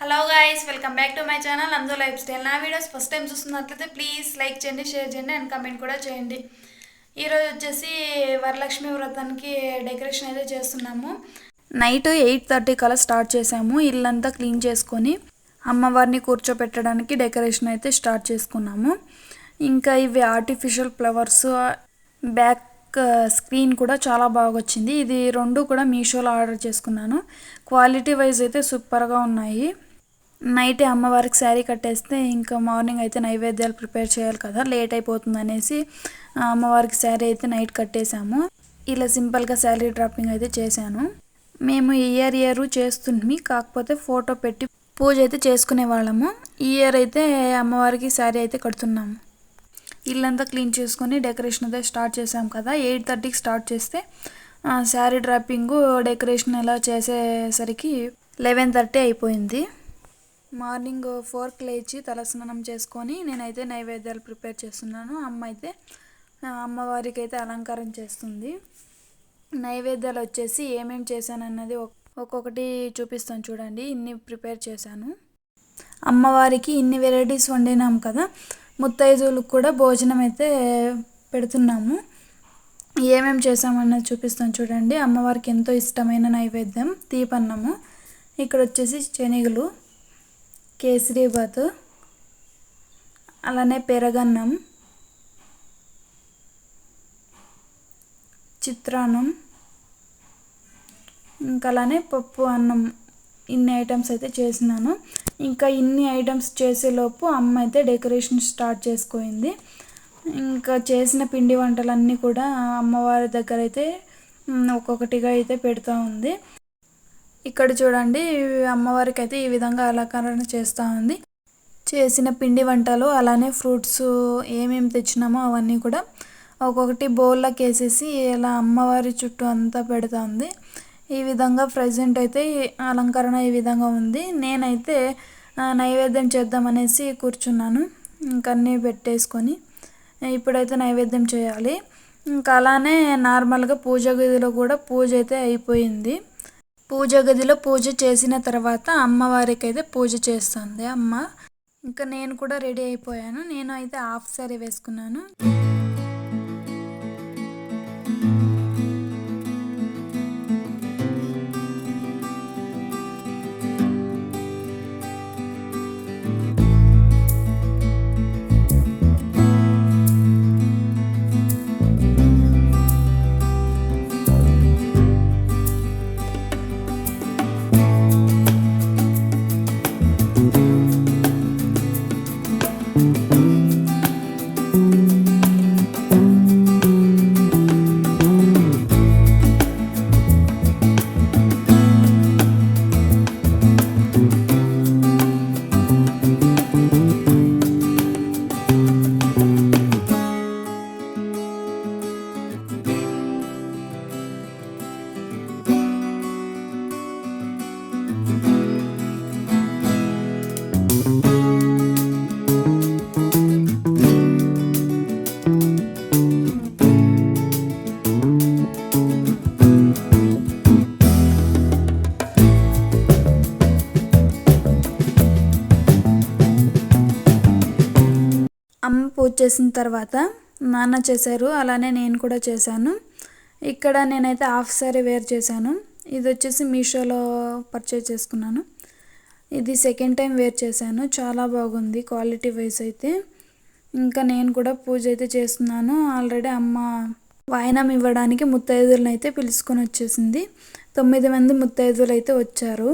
Hello guys, welcome back to my channel అందు life style. నా videos first time చూస్తున్నట్లయితే please like చేయండి, share చేయండి అండ్ కామెంట్ కూడా చేయండి. ఈరోజు వచ్చేసి వరలక్ష్మి వ్రతానికి డెకరేషన్ అయితే చేస్తున్నాము. నైట్ 8:30 కల్లా స్టార్ట్ చేసాము. ఇల్లంతా క్లీన్ చేసుకొని అమ్మవారిని కూర్చోపెట్టడానికి డెకరేషన్ అయితే స్టార్ట్ చేసుకున్నాము. ఇంకా ఇవి ఆర్టిఫిషియల్ ఫ్లవర్స్, బ్యాక్ స్క్రీన్ కూడా చాలా బాగా వచ్చింది. ఇది రెండు కూడా మీషోలో ఆర్డర్ చేసుకున్నాను. క్వాలిటీ వైజ్ అయితే సూపర్గా ఉన్నాయి. నైట్ అమ్మవారికి శారీ కట్టేస్తే ఇంకా మార్నింగ్ అయితే నైవేద్యాలు ప్రిపేర్ చేయాలి కదా, లేట్ అయిపోతుంది అనేసి అమ్మవారికి శారీ అయితే నైట్ కట్టేశాము. ఇలా సింపుల్గా శారీ డ్రాపింగ్ అయితే చేశాను. మేము ఇయర్ చేస్తుంది, కాకపోతే ఫోటో పెట్టి పూజ అయితే చేసుకునే వాళ్ళము. ఈ ఇయర్ అయితే అమ్మవారికి శారీ అయితే కడుతున్నాము. ఇల్లంతా క్లీన్ చేసుకొని డెకరేషన్ అయితే స్టార్ట్ చేసాం కదా. 8:30కి స్టార్ట్ చేస్తే శారీ డ్రాపింగు డెకరేషన్ ఎలా చేసేసరికి 11:30 అయిపోయింది. మార్నింగ్ 4కి లేచి తలస్నానం చేసుకొని నేనైతే నైవేద్యాలు ప్రిపేర్ చేస్తున్నాను. అమ్మ అయితే అమ్మవారికి అయితే అలంకారం చేస్తుంది. నైవేద్యాలు వచ్చేసి ఏమేమి చేశాను అన్నది ఒక్కొక్కటి చూపిస్తాను చూడండి. ఇన్ని ప్రిపేర్ చేశాను. అమ్మవారికి ఇన్ని వెరైటీస్ వండినాం కదా, ముత్తైదువులకు కూడా భోజనం అయితే పెడుతున్నాము. ఏమేమి చేసామన్నది చూపిస్తాను చూడండి. అమ్మవారికి ఎంతో ఇష్టమైన నైవేద్యం తీపన్నము. ఇక్కడ వచ్చేసి శనగలు, కేసరీబాత్, అలానే పెరగన్నం, చిత్రాన్నం, ఇంకా అలానే పప్పు అన్నం. ఇన్ని ఐటమ్స్ అయితే చేసినాను. ఇంకా ఇన్ని ఐటమ్స్ చేసేలోపు అమ్మ అయితే డెకరేషన్ స్టార్ట్ చేసుకోయింది. ఇంకా చేసిన పిండి వంటలన్నీ కూడా అమ్మవారి దగ్గర అయితే ఒక్కొక్కటిగా అయితే పెడుతూ ఉంది. ఇక్కడ చూడండి, అమ్మవారికి అయితే ఈ విధంగా అలంకరణ చేస్తూ ఉంది. చేసిన పిండి వంటలు అలానే ఫ్రూట్స్ ఏమేమి తెచ్చినామో అవన్నీ కూడా ఒక్కొక్కటి బౌల్లోకి వేసేసి ఇలా అమ్మవారి చుట్టూ అంతా పెడుతూ ఉంది. ఈ విధంగా ప్రజెంట్ అయితే అలంకరణ ఈ విధంగా ఉంది. నేనైతే నైవేద్యం చేద్దామనేసి కూర్చున్నాను. ఇంకా అన్నీ పెట్టేసుకొని ఇప్పుడైతే నైవేద్యం చేయాలి. ఇంకా అలానే నార్మల్గా పూజ గదిలో కూడా పూజ అయితే అయిపోయింది. పూజ గదిలో పూజ చేసిన తర్వాత అమ్మవారికి అయితే పూజ చేస్తుంది అమ్మ. ఇంకా నేను కూడా రెడీ అయిపోయాను. నేను అయితే హాఫ్ సారీ వేసుకున్నాను. అమ్మ పూజ చేసిన తర్వాత నాన్న చేశారు, అలానే నేను కూడా చేశాను. ఇక్కడ నేనైతే హాఫ్ సారీ వేర్ చేశాను. ఇది వచ్చేసి మీషోలో పర్చేజ్ చేసుకున్నాను. ఇది సెకండ్ టైం వేర్ చేశాను. చాలా బాగుంది క్వాలిటీ వైజ్ అయితే. ఇంకా నేను కూడా పూజ అయితే చేస్తున్నాను. ఆల్రెడీ అమ్మ వాయనం ఇవ్వడానికి ముత్తైదువులను అయితే పిలుచుకొని వచ్చేసింది. 9 మంది ముత్తైదువులు అయితే వచ్చారు.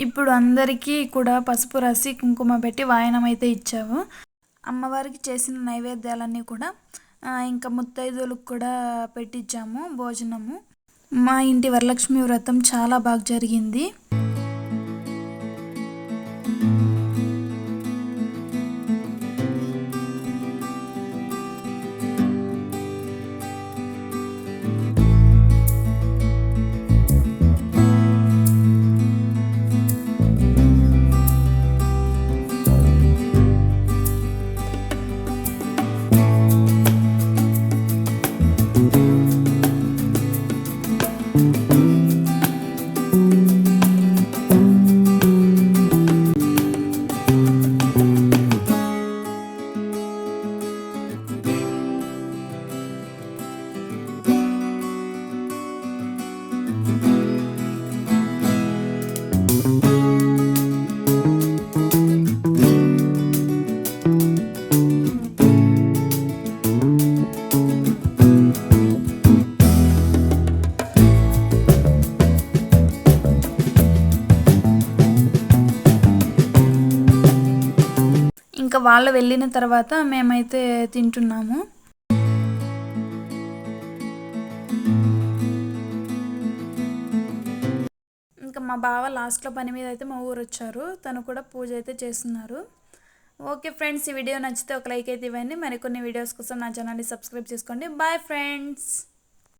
ఇప్పుడు అందరికీ కూడా పసుపు రాసి కుంకుమ పెట్టి వాయనం అయితే ఇచ్చాము. అమ్మవారికి చేసిన నైవేద్యాలన్నీ కూడా ఇంకా ముత్తైదులకు కూడా పెట్టించాము భోజనము. మా ఇంటి వరలక్ష్మి వ్రతం చాలా బాగా జరిగింది. ఇంకా వాళ్ళు వెళ్ళిన తర్వాత మేమైతే తింటున్నాము. ఇంకా మా బావ లాస్ట్లో పని మీద అయితే మా ఊరు వచ్చారు. తను కూడా పూజ అయితే చేస్తున్నారు. ఓకే ఫ్రెండ్స్, ఈ వీడియో నచ్చితే ఒక లైక్ అయితే ఇవ్వండి. మరికొన్ని వీడియోస్ కోసం నా ఛానల్ని సబ్స్క్రైబ్ చేసుకోండి. Bye friends.